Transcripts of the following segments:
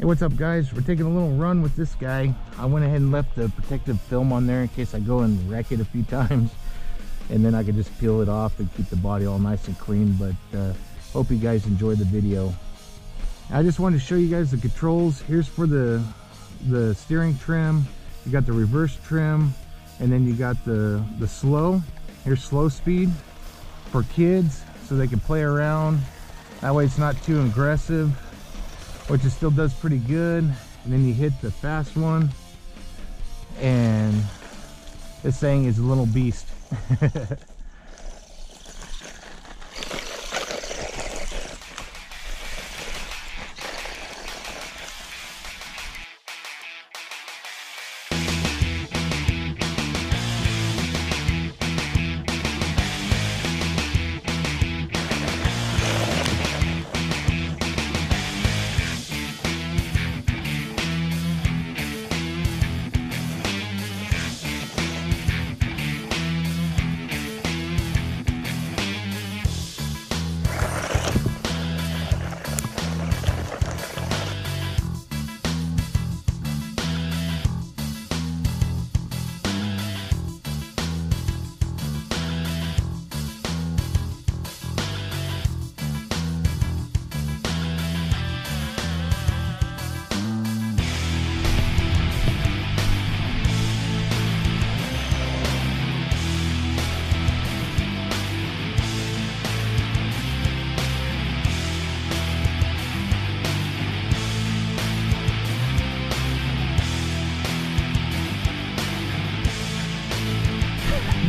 What's up, guys? We're taking a little run with this guy. I went ahead and left the protective film on there in case I go and wreck it a few times, and then I could just peel it off and keep the body all nice and clean. But hope you guys enjoyed the video. I just wanted to show you guys the controls. Here's for the steering trim. You got the reverse trim, and then you got the slow. Here's slow speed for kids so they can play around. That way it's not too aggressive, which it still does pretty good. And then you hit the fast one, and this thing is a little beast.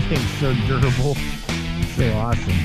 Thing's so durable, so awesome.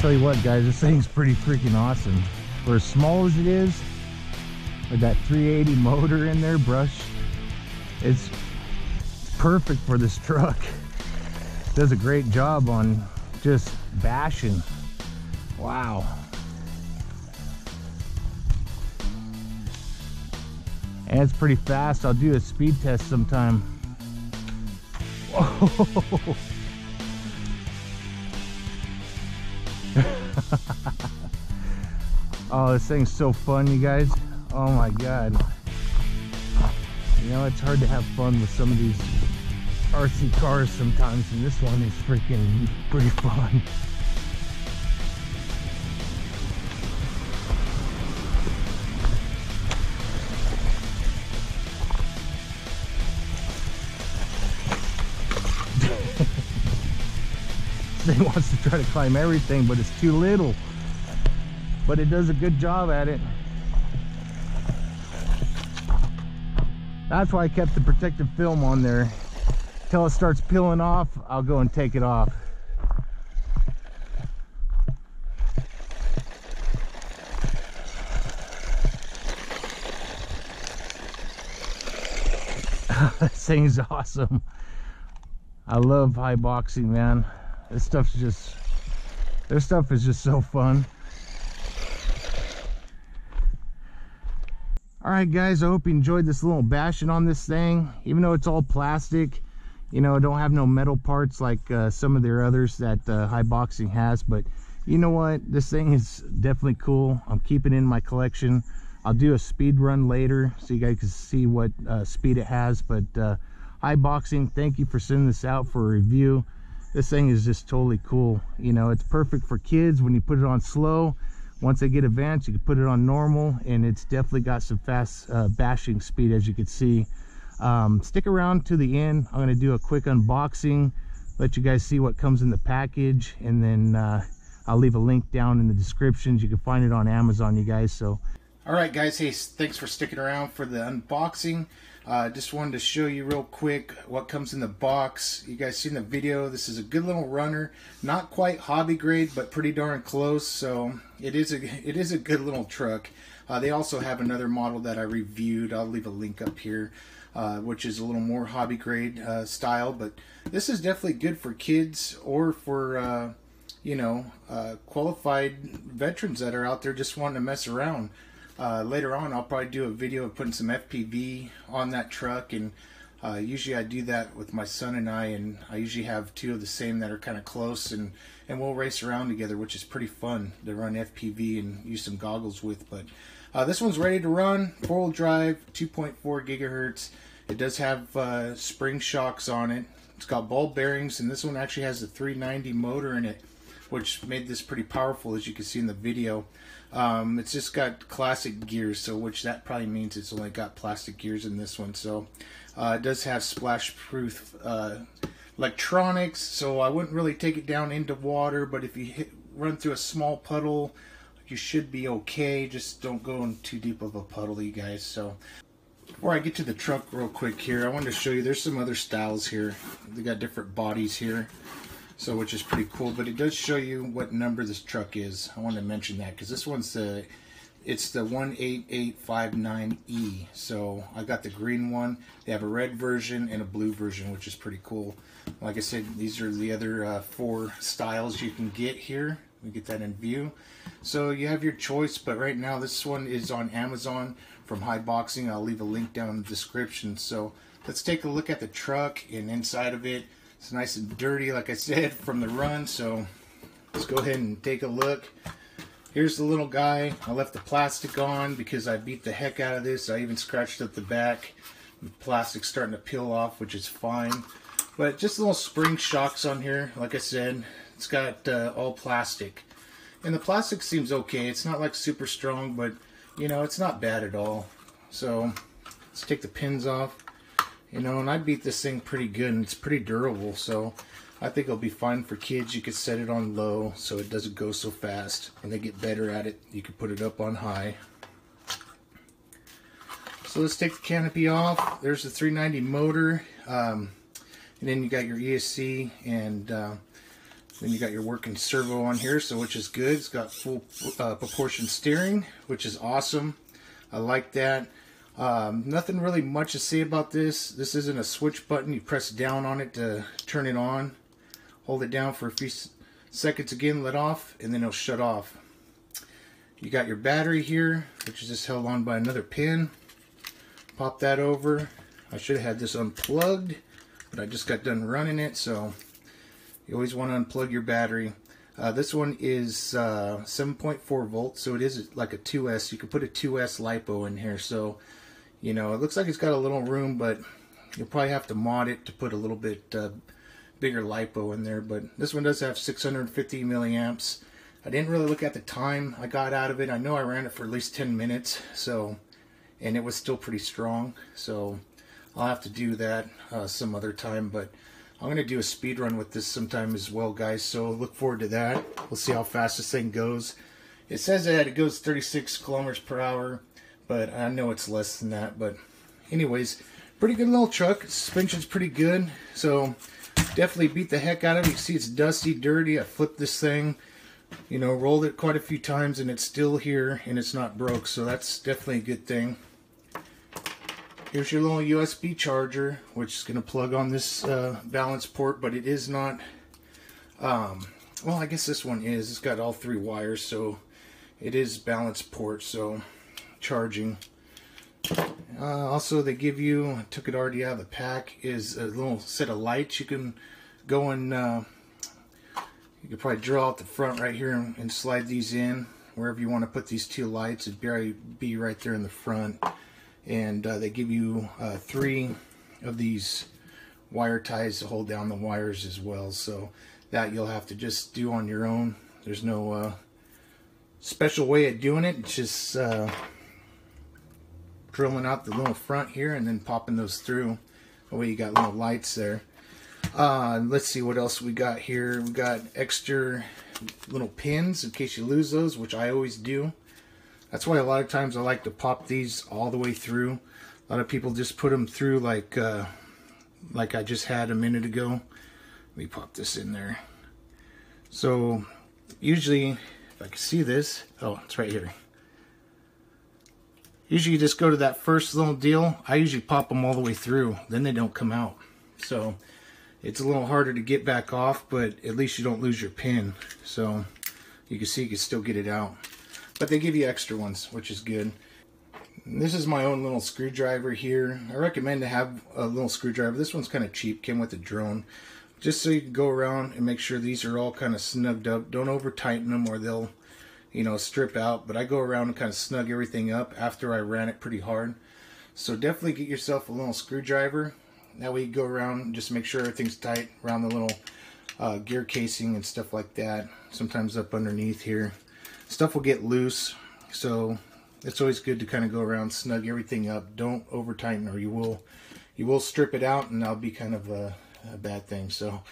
Tell you what, guys, this thing's pretty freaking awesome. For as small as it is, with that 380 motor in there, brushed, it's perfect for this truck. Does a great job on just bashing. Wow. And it's pretty fast. I'll do a speed test sometime. Whoa. Oh, this thing's so fun, you guys. Oh my god. You know, it's hard to have fun with some of these RC cars sometimes, and this one is freaking pretty fun. This thing wants to try to climb everything, but it's too little. But it does a good job at it. That's why I kept the protective film on there. Till it starts peeling off, I'll go and take it off. This thing's awesome. I love Haiboxing, man. This stuff's just Their stuff is just so fun. Alright guys, I hope you enjoyed this little bashing on this thing. Even though it's all plastic, you know, don't have no metal parts like some of their others that Haiboxing has, but you know what, this thing is definitely cool. I'm keeping it in my collection. I'll do a speed run later so you guys can see what speed it has, but Haiboxing, thank you for sending this out for a review. This thing is just totally cool. You know, it's perfect for kids when you put it on slow. Once they get advanced, you can put it on normal, and it's definitely got some fast bashing speed, as you can see. Stick around to the end. I'm going to do a quick unboxing, let you guys see what comes in the package, and then I'll leave a link down in the descriptions. You can find it on Amazon, you guys. So, all right, guys. Hey, thanks for sticking around for the unboxing. Just wanted to show you real quick what comes in the box. You guys seen the video. This is a good little runner, not quite hobby grade, but pretty darn close. So it is a good little truck. They also have another model that I reviewed. I'll leave a link up here, which is a little more hobby grade style. But this is definitely good for kids or for you know, qualified veterans that are out there just wanting to mess around. Later on, I'll probably do a video of putting some FPV on that truck, and usually I do that with my son and I usually have two of the same that are kind of close, and we'll race around together, which is pretty fun to run FPV and use some goggles with. But this one's ready to run, 4-wheel drive, 2.4 gigahertz. It does have spring shocks on it. It's got ball bearings, and this one actually has a 390 motor in it, which made this pretty powerful, as you can see in the video. It's just got classic gears, so which that probably means it's only got plastic gears in this one. So it does have splash-proof electronics, so I wouldn't really take it down into water, but if you run through a small puddle, you should be okay. Just don't go in too deep of a puddle, you guys. So before I get to the truck real quick here, I wanted to show you there's some other styles here. They got different bodies here, so which is pretty cool, but it does show you what number this truck is. I wanted to mention that because this one's it's the 18859E. So I got the green one. They have a red version and a blue version, which is pretty cool. Like I said, these are the other 4 styles you can get here. We get that in view. So you have your choice, but right now this one is on Amazon from Haiboxing. I'll leave a link down in the description. So let's take a look at the truck and inside of it. It's nice and dirty, like I said, from the run, so let's go ahead and take a look. Here's the little guy. I left the plastic on because I beat the heck out of this. I even scratched up the back. The plastic's starting to peel off, which is fine. But just little spring shocks on here. Like I said, it's got all plastic. And the plastic seems okay. It's not like super strong, but you know, it's not bad at all. So let's take the pins off. You know, and I beat this thing pretty good, and it's pretty durable, so I think it'll be fine for kids. You could set it on low so it doesn't go so fast. When they get better at it, you can put it up on high. So let's take the canopy off. There's the 390 motor, and then you got your ESC, and then you got your working servo on here, so which is good. It's got full proportion steering, which is awesome. I like that. Nothing really much to say about this. This isn't a switch button. You press down on it to turn it on. Hold it down for a few seconds again, let off, and then it'll shut off. You got your battery here, which is just held on by another pin. Pop that over. I should have had this unplugged, but I just got done running it, so you always want to unplug your battery. This one is 7.4 volts, so it is like a 2S. You can put a 2S LiPo in here, so you know, it looks like it's got a little room, but you'll probably have to mod it to put a little bit bigger LiPo in there. But this one does have 650 milliamps. I didn't really look at the time I got out of it. I know I ran it for at least 10 minutes, so, and it was still pretty strong. So I'll have to do that some other time, but I'm going to do a speed run with this sometime as well, guys, so look forward to that. We'll see how fast this thing goes. It says that it goes 36 kilometers per hour, but I know it's less than that. But anyways, pretty good little truck. Suspension's pretty good, so definitely beat the heck out of it. You can see it's dusty, dirty. I flipped this thing, you know, rolled it quite a few times, and it's still here, and it's not broke, so that's definitely a good thing. Here's your little USB charger, which is going to plug on this balance port, but it is not well, I guess this one is. It's got all 3 wires, so it is balance port, so charging. Also, they give you, I took it already out of the pack, is a little set of lights. You can go and you could probably drill out the front right here and slide these in wherever you want to put these 2 lights. It'd be right there in the front. And they give you 3 of these wire ties to hold down the wires as well. So that you'll have to just do on your own. There's no special way of doing it. It's just drilling out the little front here and then popping those through. That way you got little lights there. Let's see what else we got here. We got extra little pins in case you lose those, which I always do. That's why a lot of times I like to pop these all the way through. A lot of people just put them through like I just had a minute ago. Let me pop this in there. So usually, if I can see this, oh, it's right here. Usually you just go to that first little deal. I usually pop them all the way through, then they don't come out. So it's a little harder to get back off, but at least you don't lose your pin. So you can see you can still get it out. But they give you extra ones, which is good. And this is my own little screwdriver here. I recommend to have a little screwdriver. This one's kind of cheap, came with a drone. Just so you can go around and make sure these are all kind of snugged up. Don't over tighten them or they'll, you know, strip out. But I go around and kind of snug everything up after I ran it pretty hard. So definitely get yourself a little screwdriver. That way you go around and just make sure everything's tight around the little gear casing and stuff like that. Sometimes up underneath here. Stuff will get loose. So it's always good to kind of go around, snug everything up. Don't over tighten or you will strip it out and that'll be kind of a bad thing. So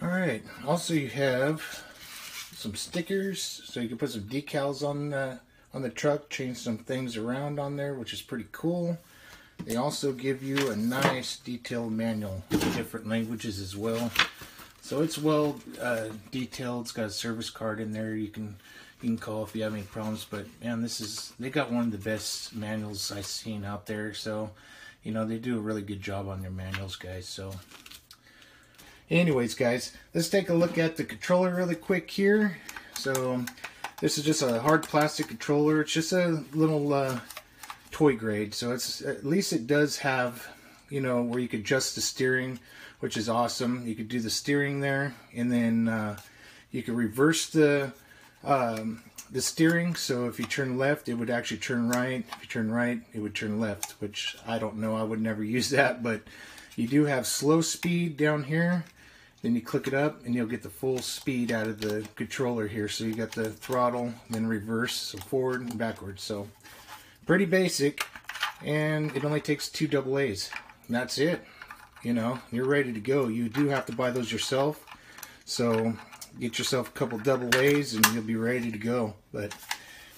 alright, also you have some stickers, so you can put some decals on the truck, change some things around on there, which is pretty cool. They also give you a nice detailed manual in different languages as well. So it's well detailed. It's got a service card in there. You can call if you have any problems. But man, they got one of the best manuals I've seen out there. So you know, they do a really good job on their manuals, guys. So anyways, guys, let's take a look at the controller really quick here. So this is just a hard plastic controller. It's just a little toy grade. So it's, at least it does have, you know, where you could adjust the steering, which is awesome. You could do the steering there, and then you could reverse the steering. So if you turn left, it would actually turn right. If you turn right, it would turn left, which I don't know. I would never use that, but you do have slow speed down here. Then you click it up and you'll get the full speed out of the controller here. So you got the throttle, then reverse, so forward and backwards. So pretty basic, and it only takes 2 AA's. And that's it. You know, you're ready to go. You do have to buy those yourself. So get yourself a couple AA's and you'll be ready to go. But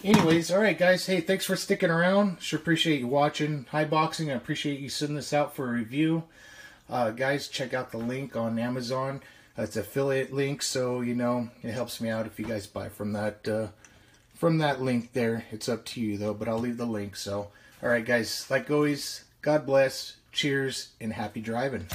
anyways, alright guys, hey, thanks for sticking around. Sure appreciate you watching Haiboxing. I appreciate you sending this out for a review. Guys, check out the link on Amazon. It's an affiliate link, so you know it helps me out if you guys buy from that link there. It's up to you though, but I'll leave the link. So alright guys, like always, God bless, cheers, and happy driving.